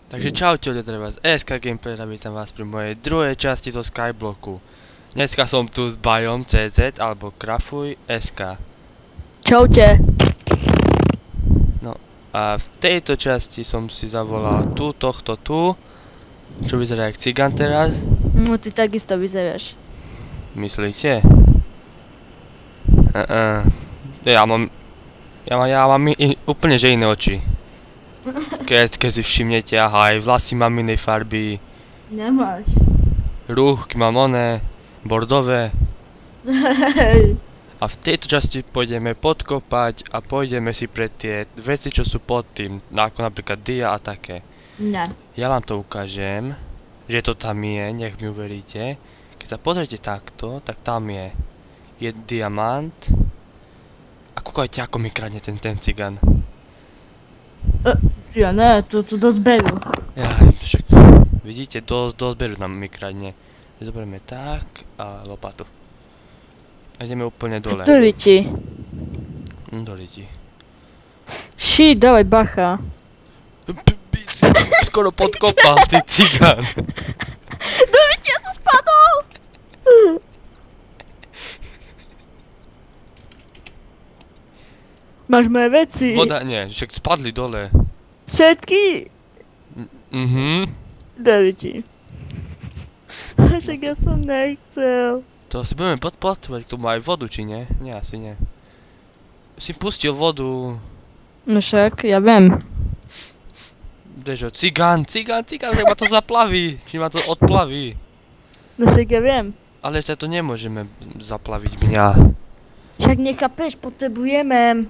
Takže čaute ľudia, teda vás SK Gameplay a vítam vás pri mojej druhej časti zo Skyblocku. Dneska som tu s Bajom CZ alebo Krafuj SK. Čaute. No a v tejto časti som si zavolal tohto tu, čo vyzerá jak cigan teraz. No ty takisto vyzeráš. Myslíte? Ja mám úplne že iné oči. Keď si všimnete, aha, aj vlasy mám inej farby. Nemáš. Rúchky mám oné, bordové. A v tejto časti pôjdeme podkopať a pôjdeme si pre tie veci, čo sú pod tým, ako napríklad dia a také. Ne. Ja vám to ukážem, že to tam je, nech mi uveríte. Keď sa pozriete takto, tak tam je diamant. A kúkajte, ako mi kradne ten cigan. Ja ne, to dosť berú. Ja, však vidíte, dosť beru nám mi kradne. Zoberieme tak a lopatu. A ideme úplne dole. Do lidi. Do lidi. Shit, dávaj bacha. Skoro podkopal, ty cigán. Do lidi, ja som spadol! Máš moje veci. Voda, nie, však spadli dole. Všetky. Do lidi. Však ja som nechcel. To si budeme podporovať k tomu aj vodu, či nie? Nie, asi nie. Si pustil vodu. No však, ja viem. Dežo, cigán, však ma to zaplaví. Či ma to odplaví. No však ja viem. Ale ešte to nemôžeme zaplaviť mňa. Však nechápeš, potrebujeme.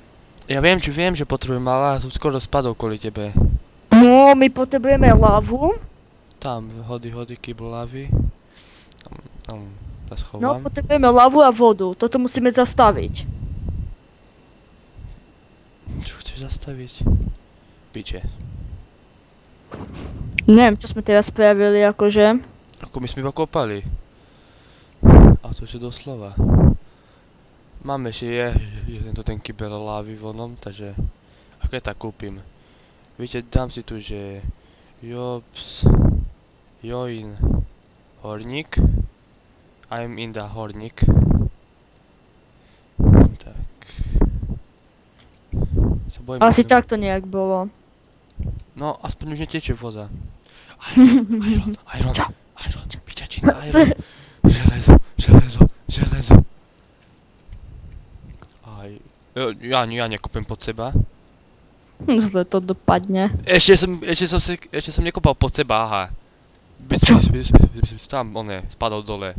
Ja viem, že potrebujem, ale ja som skoro spadol kvôli tebe. No, my potrebujeme lavu. Tam, hody, kýbl lavy. Tam sa schovám. No, potrebujeme lavu a vodu. Toto musíme zastaviť. Čo chceš zastaviť? Piče. Neviem, čo sme teraz spravili, akože. Ako my sme iba kopali. A to je doslova. Máme ešte ten kýbel lávy vonom, takže ako ja tak kúpim. Víte, dám si tu, že Join horník. I'm in the horník. Tak. Sa bojím, Asi že... tak to nejak bolo. No, aspoň už netečie voda. Iron, pičačina, iron. Železo. Aj, ja nekúpem pod seba. Zle to dopadne. Ešte som nekopal pod seba, aha. Tam, spadol dole.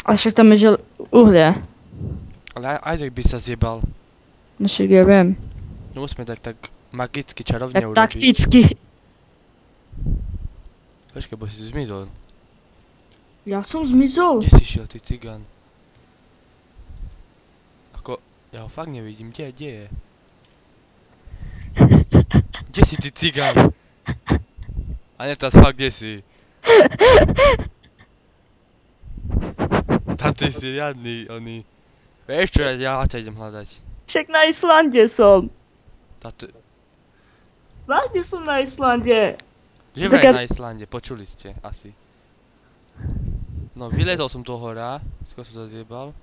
A však tam je uhlie. Ale aj tak by sa zjebal. No však ja viem. No musíme tak magicky, čarovne Tak urobiť. takticky. Počkaj, bo si zmizol. Ja som zmizol. Kde si šiel, ty cigán? Ako, ja ho fakt nevidím, kde je? Kde si, ty cigán? A ne, teraz fakt, kde si? Tam ty si riadný, oný. Vieš čo, ja ťa idem hľadať. Však na Islande som. Táto... Vážne som na Islande. Že vraj na Islande, počuli ste, asi. No, vylezol som do hora, skôr som sa zjebal.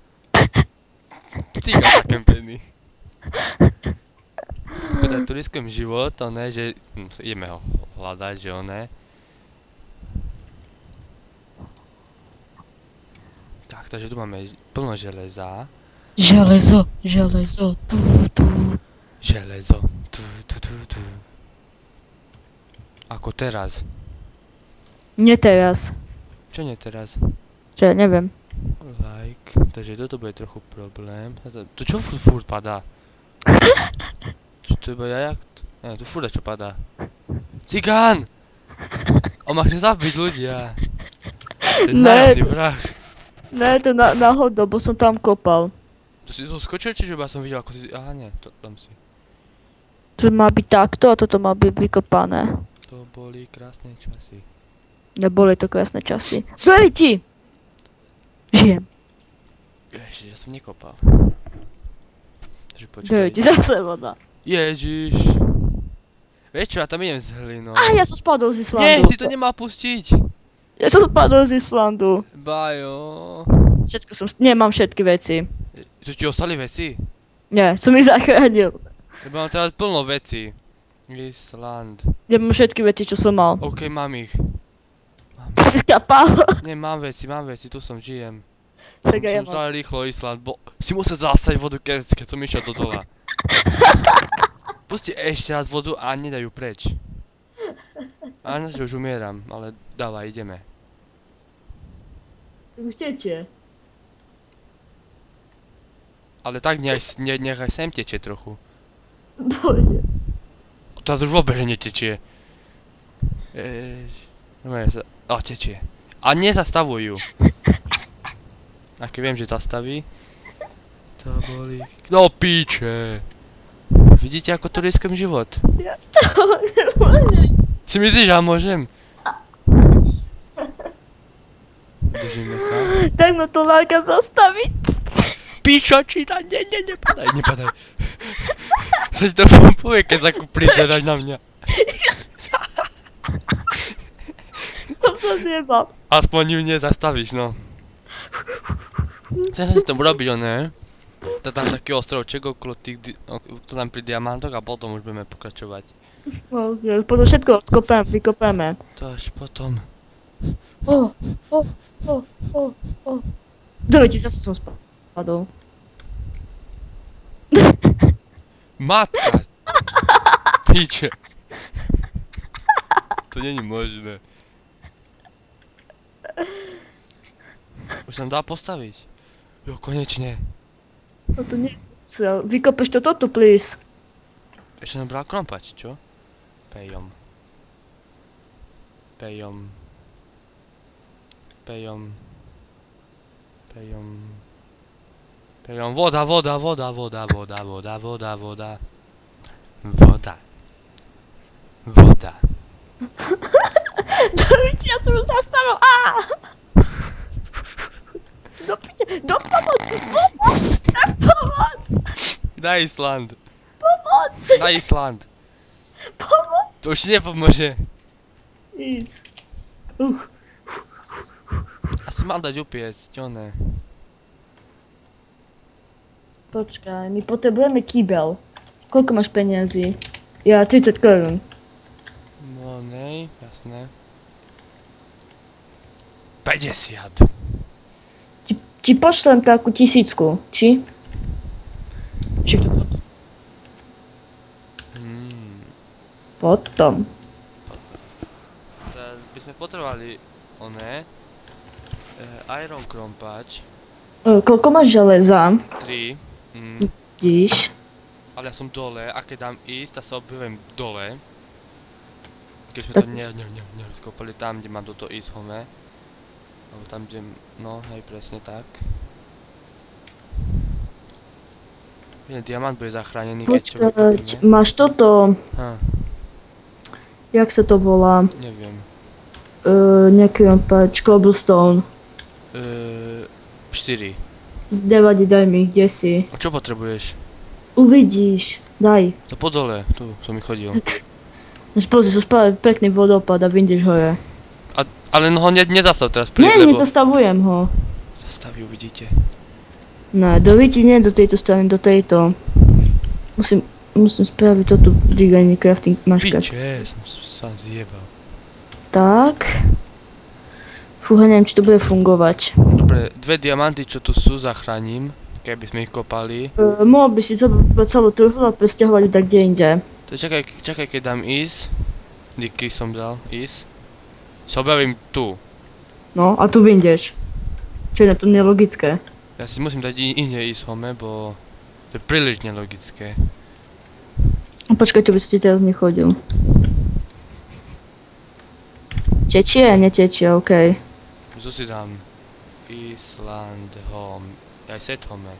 Cigán zakempený. Pokiaľ tu riskujem život, že... ideme ho hľadať, že Tak, takže tu máme plno železa. Železo. Železo, Ako teraz. Nie teraz. Čo nie teraz? Čo ja neviem. Like, takže toto bude trochu problém. Tu čo furt padá? Čo to iba jajak? Nie, tu furt čo padá. Cigán! On ma chce zabiť, ľudia. Ten nájomný vrah. Ne, to náhodou, bo som tam kopal. Tu si skočil, čiže ja som videl, ako si... Aha, nie, tam si. To má byť takto a toto má byť vykopané. To boli krásne časy. Neboli to krásne časy. Zveri ti! Žijem. Ježiš, ja som nekopal. Takže počkaj. Zveri ti zase voda. Ježiš. Vieš čo, ja tam idem s hlinou. Á, ja som spadol z Islandu. Nie, si to nemá pustiť. Ja som spadol z Islandu. Bajo. Všetko som... Nemám všetky veci. Čo ti ostali veci? Nie, som ich zachránil. Lebo mám teraz plno veci. Island. Ja mám všetky veci, čo som mal. OK, mám ich. Skapal. Nie, mám veci, tu žijem. Tak aj ja Som mám. stále rýchlo Island, bo si musel zastať vodu, keď som išiel do dola. Pusti ešte raz vodu a nedajú preč. A na už umieram, ale dávaj, ideme. Už tečie. Ale tak nechaj sem teče trochu. Bože. To už vôbec netečie. Tečie. A nezastavujú. A keď viem, že zastaví, to boli... No píče! Vidíte, ako to riskujem život? Ja z toho nemôžem. Si myslíš, že ja môžem? Držíme sa. Tak ma to láka zastaviť. Píčočina, nepadaj. Sa ti to povie, keď sa prizeraš na mňa. Som sa zjebal. Aspoň ju nezastavíš, no. Chcem si tomu robiť, ne? To tam taký ostrovček okolo tých, to tam pri diamantoch a potom už budeme pokračovať. Potom všetko vykopeme. To až potom. Dojte, zase som spadol. Matka! Píče. To není možné. Už sa dá postaviť. Jo, konečne. No to nie. Vykopeš to toto, please. Ešte nám brala krompať, čo? Pejom. Voda. David, ja som zastavil. Do pomoci. Daj Island. Pomoc. Daj Island. To už ti nepomôže. Ísť. Asi mal dať upiecť, oné. Počkaj, my potrebujeme kýbel. Koľko máš peniazy? Ja 30 korún. No nej, jasné. 50. Ti pošlem takú 1000, či? Či to potom? Potom. Teraz by sme potrebovali oné. Iron krompáč. Koľko máš železa? 3. Vidíš? Ale ja som dole a keď dám ísť, tak sa objavujem dole. Keď sme to nerozkopali tam, kde mám toto ísť home. Alebo tam, kde... No, hej, presne tak. Jeden diamant bude zachránený, keď čo vykopíme. Máš toto... Jak sa to volá? Neviem. Nekrompač, cobblestone. 4. Nevadí, daj mi ich, kde si? A čo potrebuješ? Uvidíš, daj. To po dole, tu som mi chodil. Pozri, sú spále pekný vodopád a vyjdeš hore. Ale no ho nezastav teraz príliš, Nie, lebo... nezastavujem ho. Zastaví, uvidíte. Ne, nie do tejto strany, do tejto. Musím spraviť toto diganie crafting maška. Piče, som sa zjebal. Tak. Fúha, neviem, či to bude fungovať. Dobre, 2 diamanty, čo tu sú, zachránim. Keby sme ich kopali. Mohol by si zobrať celú trhu a presťahovať tak kde inde. To čakaj, keď dám is. Díky som dal, is. Sa objavím tu. No, a tu vyjdeš. Čo je na to nelogické? Ja si musím dať inde is home, bo... To je príliš nelogické. Počkaj, to by som ti teraz nechodil. Tečie? Netečie, okej. Tu si dám Island home. Aj set home.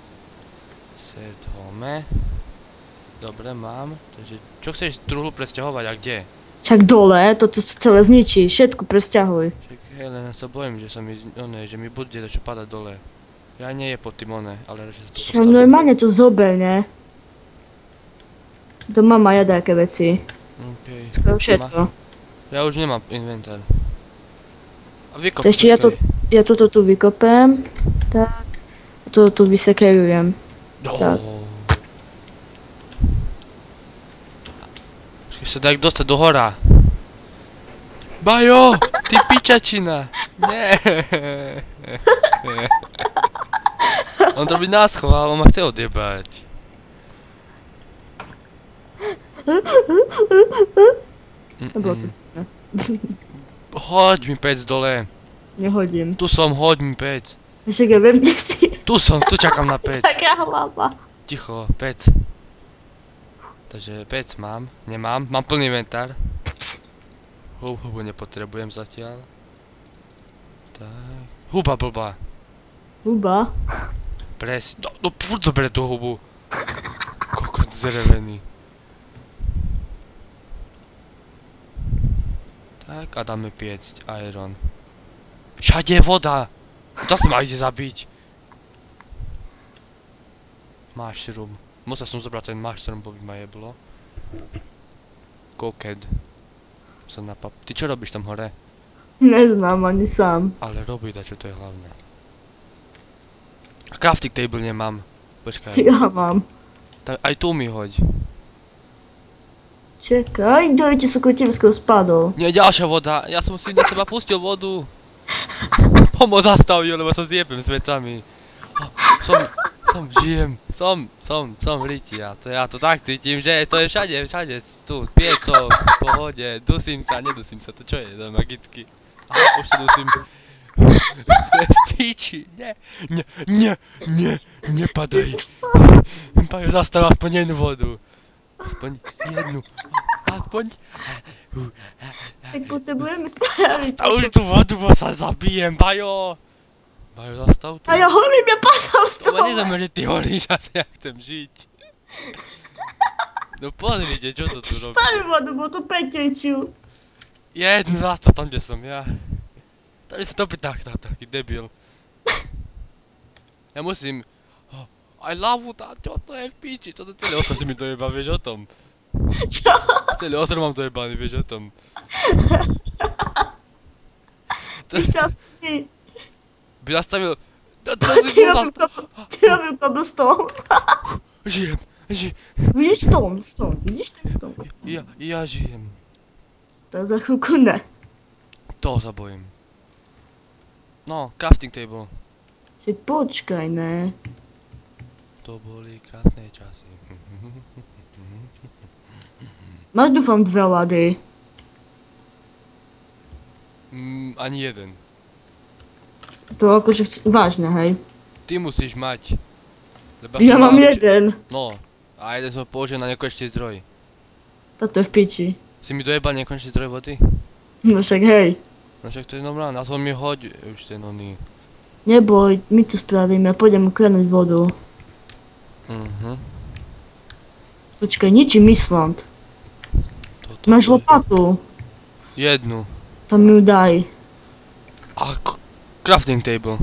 Set home. Dobre, mám. Takže, čo chceš truhlu presťahovať a kde? Však dole, toto sa celé zničí, všetko presťahuj. Však hej, len ja sa bojím, že sa mi, že mi bude čo padať dole. Ja nie je pod tým ale že sa to Však normálne to zober, ne? To mama jadáke veci. Okej. Skoro všetko. Ja už nemám inventár. A vykop, Ešte počkaj. ja toto tu vykopem. Tak. A toto tu vysekerujem. tak. Počkaj, sa daj dostať do hora. Bajo! Ty pičačina! Nie. On to robí náschoval, on ma chce odjebať. Bolo to. Hoď mi pec dole. Nehodím. Tu som, hoď mi pec. Však ja viem, kde si. Tu som, tu čakám na pec. Taká hlava. Ticho, pec. Takže pec mám, nemám, mám plný inventár. Hubu nepotrebujem zatiaľ. Tak. Huba blbá. Huba. No furt zoberie tú hubu. Kokot zrevený. Tak a dáme piecť iron. Všade je voda! To sa ma ide zabiť. Mushroom. Musel som zobrať ten mushroom, bo by ma jeblo. Koked. Ty čo robíš tam hore? Neznám ani sám. Ale robí dačo, to je hlavné. Crafting table nemám. Počkaj. Ja mám. Aj tu mi hoď. Čekaj, dojte sú tebe skoro spadol. Nie, ďalšia voda. Ja som si na seba pustil vodu. Pomoc zastavil, lebo sa zjebem s vecami. Žijem. Som Ritia. Ja to tak cítim, že to je všade, tu, piesok, v pohode, dusím sa, nedusím sa, to čo je, to je magicky. Aha, už sa dusím. To je v píči, nepadaj. Pajo, zastav aspoň jednu vodu. Aspoň jednu. Tak potrebujeme spraviť. Zastav už tú vodu, bo sa zabijem, Pajo. Pajo, zastav tu. A ja horím, ja padám v To tom. ma nezaujíma, že ty horíš a ja chcem žiť. No pozrite, čo to tu robí. Spálim vodu, bo tu peteču. Jednu zastav tam, kde som ja. Tam sa topí taký debil. Ja musím... Aj lavu čo to je v píči, toto celý otvor si mi dojeba, vieš o tom. Čo? Celý otvor mám dojebaný, vieš o tom. Ty šťastný. By zastavil... Ty robil cobblestone. Žijem. Vidíš stone, vidíš ten stone? Ja žijem. To za chvíľku ne. Toho sa bojím. No, crafting table. Si počkaj, ne. To boli krásne časy. Máš dúfam 2 lady. Ani jeden. To akože vážne, hej. Ty musíš mať. Lebo Ja som mám mal jeden. No, a jeden som použil na nekonečný zdroj. Toto je v piči. Si mi dojebal nekonečný zdroj vody? No však hej. No však to je normálne, aspoň mi hoď už ten oný. Neboj, my to spravíme, pôjdem ukradnúť vodu. Počkaj, ničím Island. Máš lopatu. Jednu. Tam mi ju daj. A crafting table.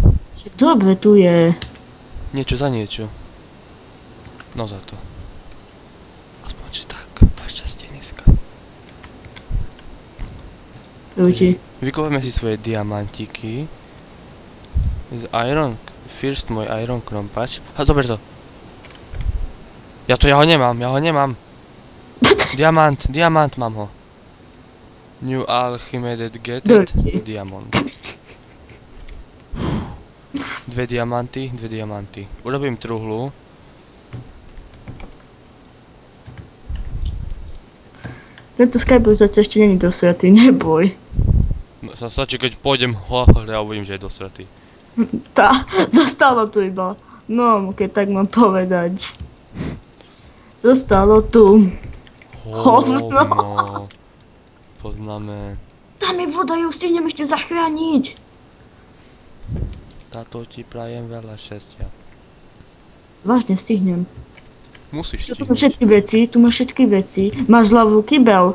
Dobre, tu je. Niečo za niečo. No za to. Aspoň, že tak. Máš šťastie dneska. Ľudí. Vykopeme si svoje diamantiky. Iron. First môj iron krompač. A zober to. Ja ho nemám. Diamant mám ho. New Alchemeded Gated. Diamond. 2 diamanty. Urobím truhlu. Tento Skype zatiaľ ešte není dosratý, neboj. Stačí, keď pôjdem hore a uvidím, že je dosratý. Zostalo tu iba. No, keď tak mám povedať. Zostalo tu. Hovno. Poznáme. Tam je voda, ju stihnem ešte zachrániť. Táto ti prajem veľa šťastia. Vážne stihnem. Musíš Tu máš stihnúť. všetky veci, Máš ľavú kybel.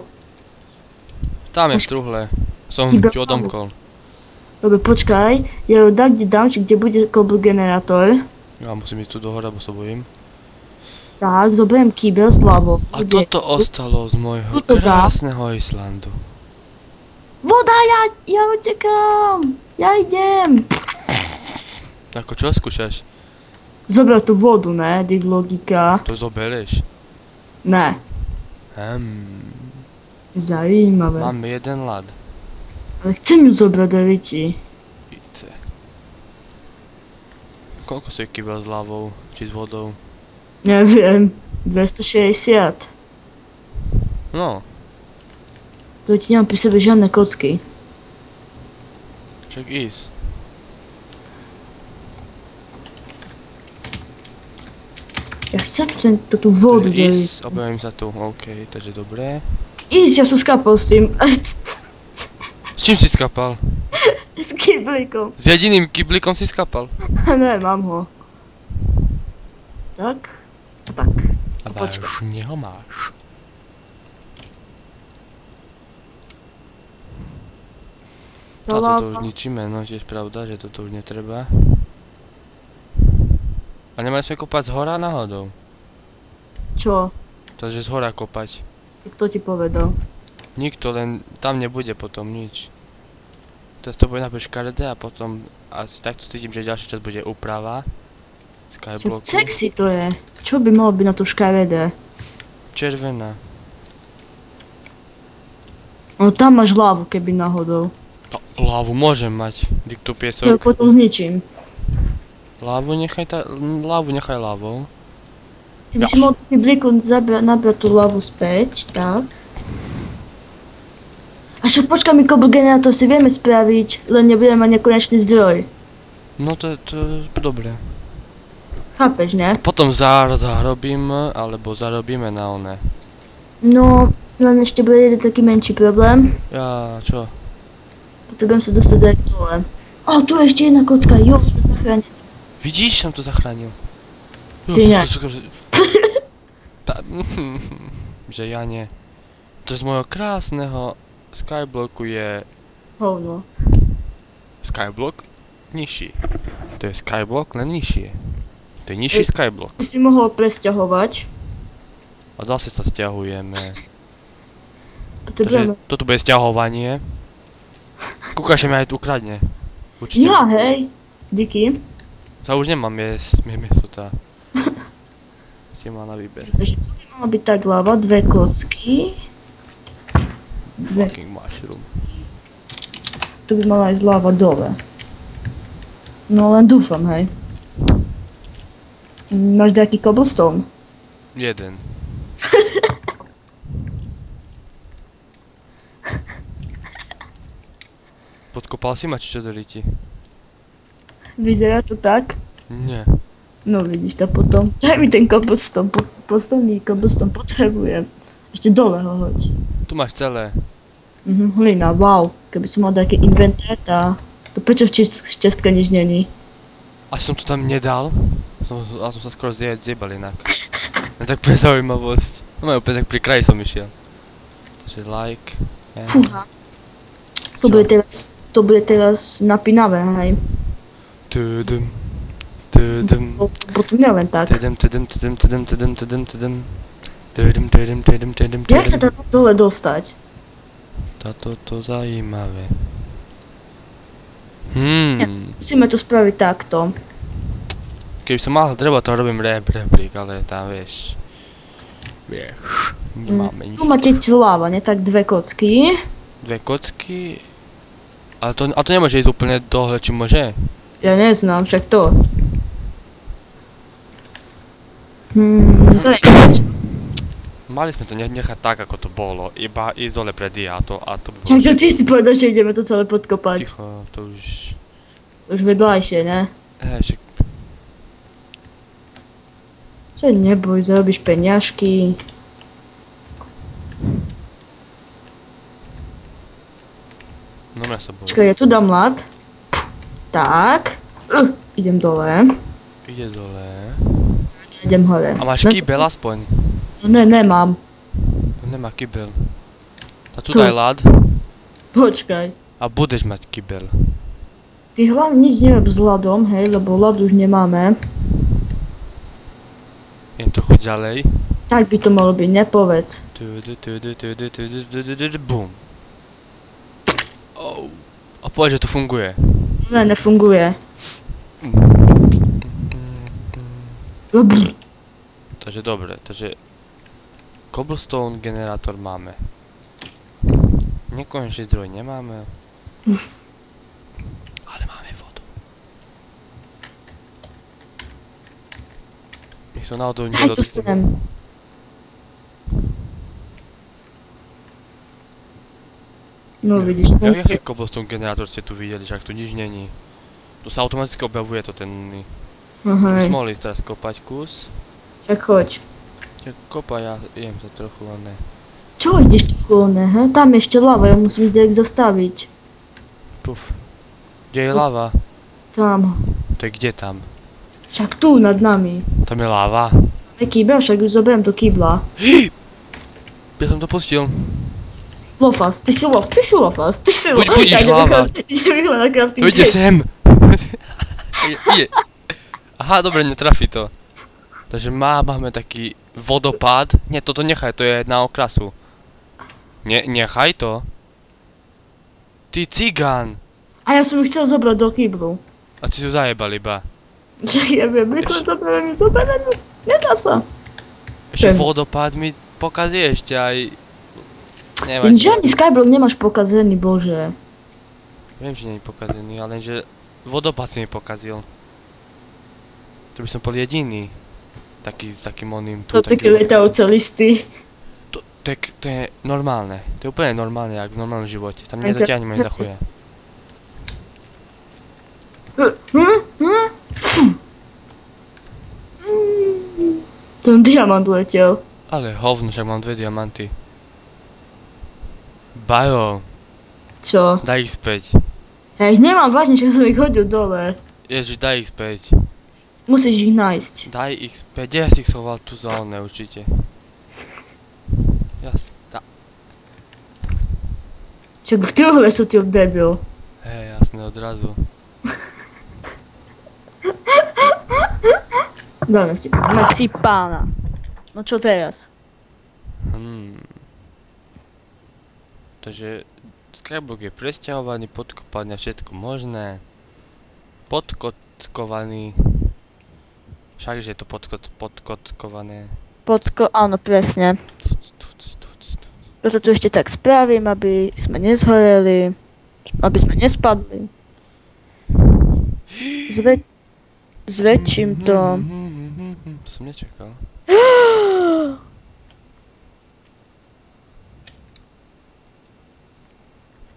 Tam je v truhle. Som Kybel ti odomkol. Dobre, počkaj. Ja ju dám, kde bude cobble generátor. Ja musím ísť tu do hora, bo sa bojím. Tak, zoberiem kýbel s ľavou. A toto ostalo z môjho Tuto dá. krásneho Islandu. Voda, ja utekám! Ja idem! Ako čo skúšaš? Zobrať tú vodu, ne? Dík logika. To zoberieš. Ne. Zajímavé. Mám jeden ľad. Ale chcem ju zobrať do Riči. Ice. Koľko si kýbel s ľavou? Či s vodou? Neviem. 260. No. To ti nemám pri sebe žiadne kocky. Čak ísť. Ja chcem tú vodu do Riči. Ísť, objavím sa tu. OK, takže dobré. Ísť, ja som skapal s tým. S čím si skapal? S kýblikom. S jediným kyblikom si skapal? Ne, mám ho. Tak. Tak. A Počkaj. vážne ho máš. A toto už ničíme, no tiež pravda, že toto už netreba. A nemali sme kopať z hora náhodou? Čo? Takže z hora kopať. Kto ti povedal? Nikto, len tam nebude potom nič. Teraz to bude napríklad škaredé a potom asi takto cítim, že ďalší čas bude úprava Čo Skyblocku. sexy to je. Čo by malo byť na to škaredé? Červená. No tam máš hlavu, keby náhodou. No, lávu môžem mať, diktu To piesok. potom zničím. Lávu nechaj lávou. Ty by si mohol taký bliku nabrať tú hlavu späť, tak. A však počkaj, my kobl generátor si vieme spraviť, len nebudeme mať nekonečný zdroj. No to je dobré. Chápeš, ne? Potom zarobíme, alebo zarobíme na one. No, len ešte bude jeden taký menší problém. Ja, čo? Potrebujem sa dostať aj dole. O, tu je ešte jedna kocka, jo, sme zachránili. Vidíš, som to zachránil. Ty ne. Že ja nie. To z môjho krásneho Skyblocku je Hovno. Skyblock nižší. To je Skyblock len nižšie. To je nižší Skyblock. Ty si mohol presťahovať. A zase sa stiahujeme. Potrebujeme. Takže toto bude stiahovanie. Kúkaš, mi aj tu ukradne. Určite. Ja, hej. Díky. Sa už nemám miesto tá. Si mal na výber. Takže to by mala byť tak hlava, dve kocky. Fucking mushroom. Tu by mala ísť hlava dole. No len dúfam, hej. Máš nejaký cobblestone? Jeden. Podkopal si ma, či čo do riti? Vyzerá to tak? Nie. No vidíš to potom. Daj mi ten cobblestone, posledný cobblestone potrebujem. Ešte dole ho hoď. Tu máš celé. Hlina, wow. Keby som mal taký inventár, to prečo v čestke nič není? Až som to tam nedal. Som sa skoro zjebal inak. Len tak pre zaujímavosť. No úplne tak pri kraji som išiel. Takže like. Fúha. To bude teraz napínavé, hej. Tudum. Tudum. Potom nie len tak. Tudum, tudum, tudum, tudum, tudum, tudum, tudum. Tudum, tudum, tudum, tudum, Jak sa tudum. tam dole dostať? To zajímavé. Musíme to spraviť takto. Keby som mal dreva, to robím rebrík, ale tam vieš. Vieš. Nemáme nič. Tu máte láva, ne? Tak dve kocky. Dve kocky. A to nemôže ísť úplne dole, či môže? Ja neznám, však to. To je Mali sme to nechať tak, ako to bolo. Iba ísť dole pre dia a to by bolo... Čak, ty si povedal, že ideme to celé podkopať. Ticho, to už... Už vedľajšie, ne? Však... Čo neboj, zarobíš peňažky. No mňa sa bolo. Počkaj, ja tu dám ľad. Tak. Idem dole. Ide dole. Idem hore. A máš kýbel aspoň? Ne, nemám. Nemá kýbel. A tu Tu. daj ľad. Počkaj. A budeš mať kýbel. Ty hlavne nič nerob s ľadom, hej, lebo ľad už nemáme. Idem trochu ďalej. Tak by to malo byť, nepovedz. Bum. Oh. A povedz, že to funguje. Ne, nefunguje. Takže dobre, takže cobblestone generátor máme. Nekonečný zdroj nemáme. Ale máme vodu. Nech sa náhodou Daj to nedotkne. sem. No vidíš, Jaký cobblestone generátor ste tu videli, však tu nič není. Tu sa automaticky objavuje to ten... Aha, Už mohli teraz kopať kus. tak choď. Čiže kopa, ja jem to trochu, ale ne. Čo ideš tu kolone, he? Tam je ešte lava, ja musím ísť jak zastaviť. Puf. Kde je lava? Tam. To je kde tam? Však tu nad nami. Tam je lava. Je kýbel, však už zoberiem do kýbla. Ja som to pustil. Lofas, ty si lofas. Budiš lava. Idem na crafting. To ide sem. Ide. Aha, dobre, netrafí to. Takže máme taký vodopád. Nie, toto nechaj, to je na okrasu. Nechaj to. Ty cigán. A ja som ju chcel zobrať do kýblu. A ty si ju zajebal iba. Že ja viem, rýchlo zoberiem, nedá sa. Ešte Ten. vodopád mi pokazí ešte aj... Lenže ani Skyblock nemáš pokazený, bože. Viem, že nie je pokazený, ale lenže vodopád si mi pokazil. To by som bol jediný. Taký s takým oným tu. To také letajúce listy. To je normálne. To je úplne normálne, jak v normálnom živote. Tam nedotiahneme za chuja. Ten diamant letel. Ale hovno, však mám 2 diamanty. Bajo, Čo? daj ich späť. Hej, nemám vážne, že som ich hodil dole. Ježiš, daj ich späť. Musíš ich nájsť. Daj ich späť. Kde ja si ich schoval? Tu za oné určite. Jas, Však v týhle sú ty debil. hej, jasné, odrazu. Dáme ti. Maxi pána. No čo teraz? Takže Skyblock je presťahovaný, podkopaný a všetko možné. Podkockovaný. Všakže je to podkockované. Áno, presne. Preto to ešte tak spravím, aby sme nezhoreli. Aby sme nespadli. Zväčším to. To som nečakal.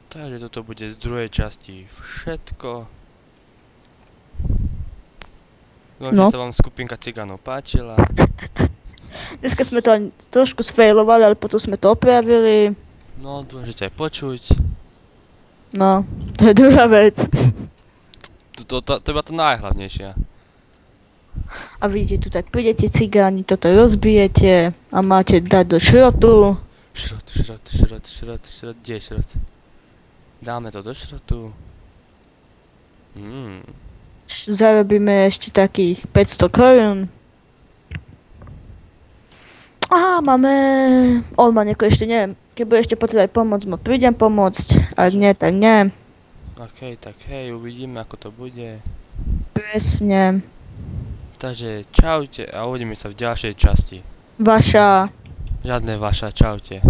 Takže toto bude z druhej časti všetko. Dúfam, No. že sa vám skupinka cigánov páčila. Dneska sme to trošku sfailovali, ale potom sme to opravili. No, dôležité aj počuť. No, to je druhá vec. To je iba to najhlavnejšie. A vidíte, tu tak prídete cigáni, toto rozbijete a máte dať do šrotu. Šrot, kde je šrot? Dáme to do šrotu. Zarobíme ešte takých 500 korún. Aha, máme... Olmaneko ešte neviem. Keď bude ešte potrebovať pomoc, mu prídem pomôcť. Ak nie, tak nie. OK, tak hej, uvidíme ako to bude. Presne. Takže čaute a uvidíme sa v ďalšej časti. Vaša... Žiadne vaša, čaute.